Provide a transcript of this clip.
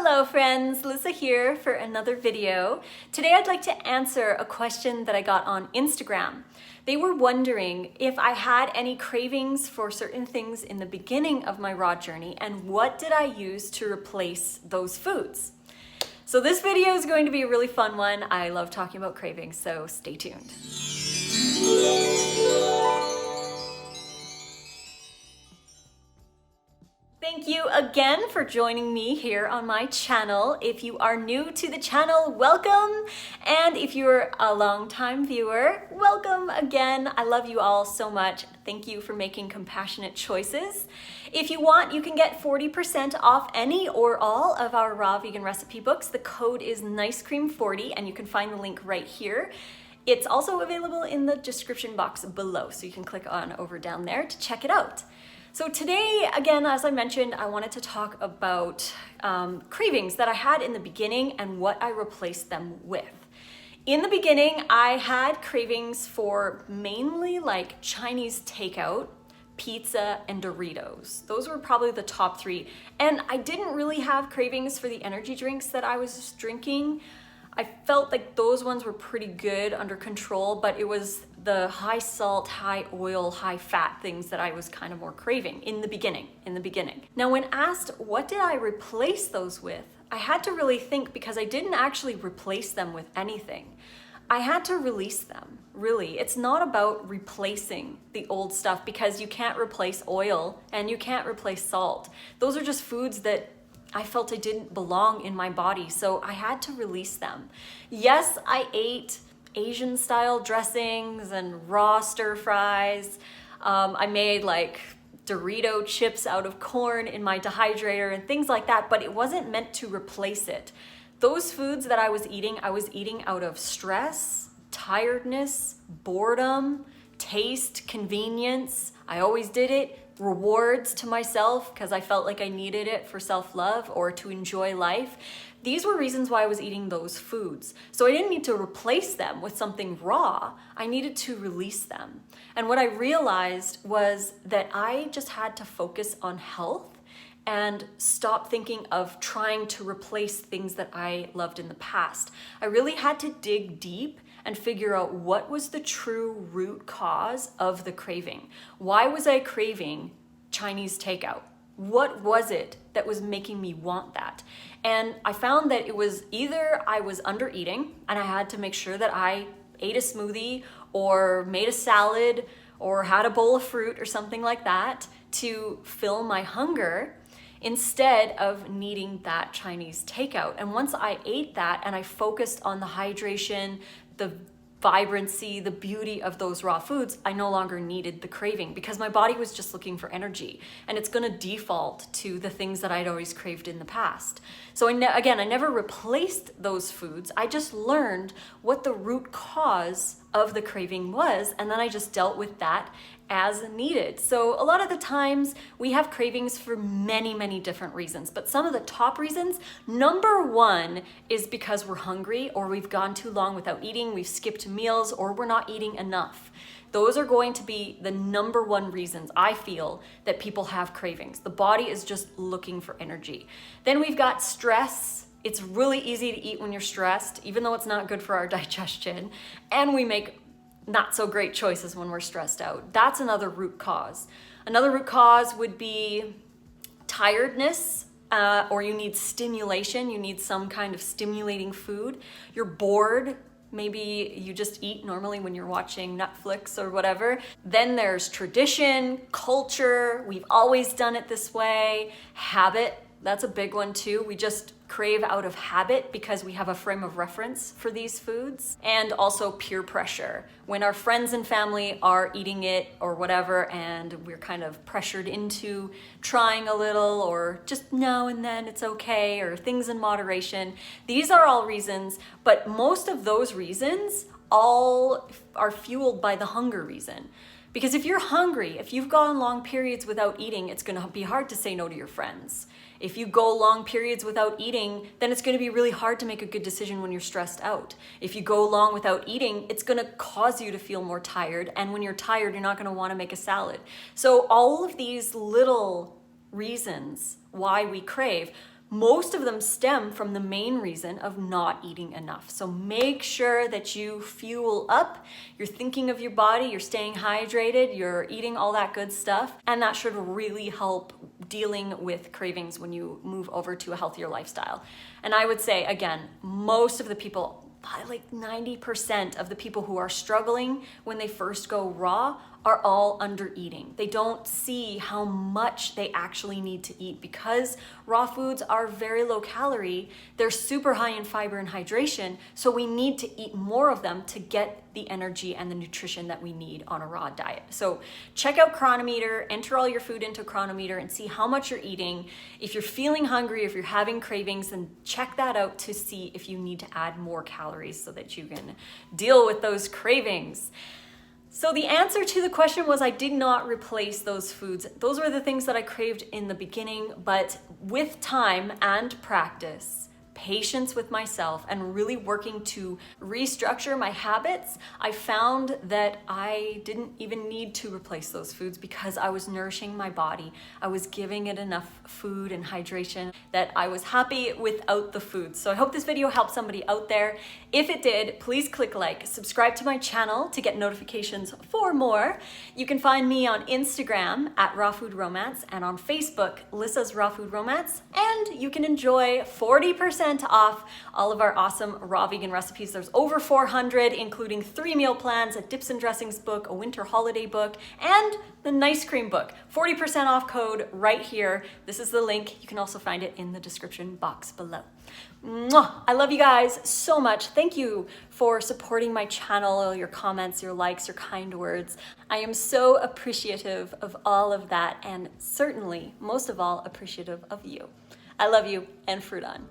Hello friends, Lissa here for another video. Today I'd like to answer a question that I got on Instagram. They were wondering if I had any cravings for certain things in the beginning of my raw journey and what did I use to replace those foods. So this video is going to be a really fun one. I love talking about cravings, so stay tuned. Thank you again for joining me here on my channel. If you are new to the channel, welcome. And if you're a long-time viewer, welcome again. I love you all so much. Thank you for making compassionate choices. If you want, you can get 40% off any or all of our raw vegan recipe books. The code is NiceCream40 and you can find the link right here. It's also available in the description box below, so you can click on over down there to check it out. So today, again, as I mentioned, I wanted to talk about cravings that I had in the beginning and what I replaced them with. In the beginning, I had cravings for mainly like Chinese takeout, pizza, and Doritos. Those were probably the top three. And I didn't really have cravings for the energy drinks that I was drinking. I felt like those ones were pretty good under control, but it was the high salt, high oil, high fat things that I was kind of more craving in the beginning. Now, when asked what did I replace those with, I had to really think because I didn't actually replace them with anything. I had to release them, really. It's not about replacing the old stuff because you can't replace oil and you can't replace salt. Those are just foods that I felt I didn't belong in my body, so I had to release them. Yes, I ate Asian style dressings and raw stir fries. I made like Dorito chips out of corn in my dehydrator and things like that, but it wasn't meant to replace it. Those foods that I was eating out of stress, tiredness, boredom, taste, convenience. I always did it. Rewards to myself because I felt like I needed it for self-love or to enjoy life. These were reasons why I was eating those foods. So I didn't need to replace them with something raw. I needed to release them. And what I realized was that I just had to focus on health and stop thinking of trying to replace things that I loved in the past. I really had to dig deep and figure out what was the true root cause of the craving. Why was I craving Chinese takeout? What was it that was making me want that? And I found that it was either I was under eating and I had to make sure that I ate a smoothie or made a salad or had a bowl of fruit or something like that to fill my hunger instead of needing that Chinese takeout. And once I ate that and I focused on the hydration, the vibrancy, the beauty of those raw foods, I no longer needed the craving because my body was just looking for energy and it's gonna default to the things that I'd always craved in the past. So again, I never replaced those foods. I just learned what the root cause of the craving was, and then I just dealt with that as needed. So a lot of the times we have cravings for many, many different reasons, but some of the top reasons, number one is because we're hungry or we've gone too long without eating, we've skipped meals, or we're not eating enough. Those are going to be the number one reasons I feel that people have cravings. The body is just looking for energy. Then we've got stress. It's really easy to eat when you're stressed, even though it's not good for our digestion. And we make not so great choices when we're stressed out. That's another root cause. Another root cause would be tiredness, or you need stimulation. You need some kind of stimulating food. You're bored. Maybe you just eat normally when you're watching Netflix or whatever. Then there's tradition, culture. We've always done it this way. Habit. That's a big one too. We just crave out of habit because we have a frame of reference for these foods. And also peer pressure. When our friends and family are eating it or whatever, and we're kind of pressured into trying a little or just now and then it's okay, or things in moderation. These are all reasons, but most of those reasons all are fueled by the hunger reason. Because if you're hungry, if you've gone long periods without eating, it's gonna be hard to say no to your friends. If you go long periods without eating, then it's gonna be really hard to make a good decision when you're stressed out. If you go long without eating, it's gonna cause you to feel more tired. And when you're tired, you're not gonna wanna make a salad. So all of these little reasons why we crave, most of them stem from the main reason of not eating enough. So make sure that you fuel up, you're thinking of your body, you're staying hydrated, you're eating all that good stuff, and that should really help dealing with cravings when you move over to a healthier lifestyle. And I would say, again, most of the people, like 90% of the people who are struggling when they first go raw are all under eating. They don't see how much they actually need to eat because raw foods are very low calorie. They're super high in fiber and hydration. So we need to eat more of them to get the energy and the nutrition that we need on a raw diet. So check out Chronometer, enter all your food into Chronometer and see how much you're eating. If you're feeling hungry, if you're having cravings, then check that out to see if you need to add more calories so that you can deal with those cravings. So the answer to the question was I did not replace those foods. Those were the things that I craved in the beginning, but with time and practice, patience with myself, and really working to restructure my habits, I found that I didn't even need to replace those foods because I was nourishing my body. I was giving it enough food and hydration that I was happy without the food. So I hope this video helped somebody out there. If it did, please click like, subscribe to my channel to get notifications for more. You can find me on Instagram at Raw Food Romance and on Facebook, Lissa's Raw Food Romance. And you can enjoy 40% off all of our awesome raw vegan recipes. There's over 400, including 3 meal plans, a dips and dressings book, a winter holiday book, and the nice cream book. 40% off code right here. This is the link. You can also find it in the description box below. Mwah! I love you guys so much. Thank you for supporting my channel, your comments, your likes, your kind words. I am so appreciative of all of that, and certainly, most of all, appreciative of you. I love you, and fruit on.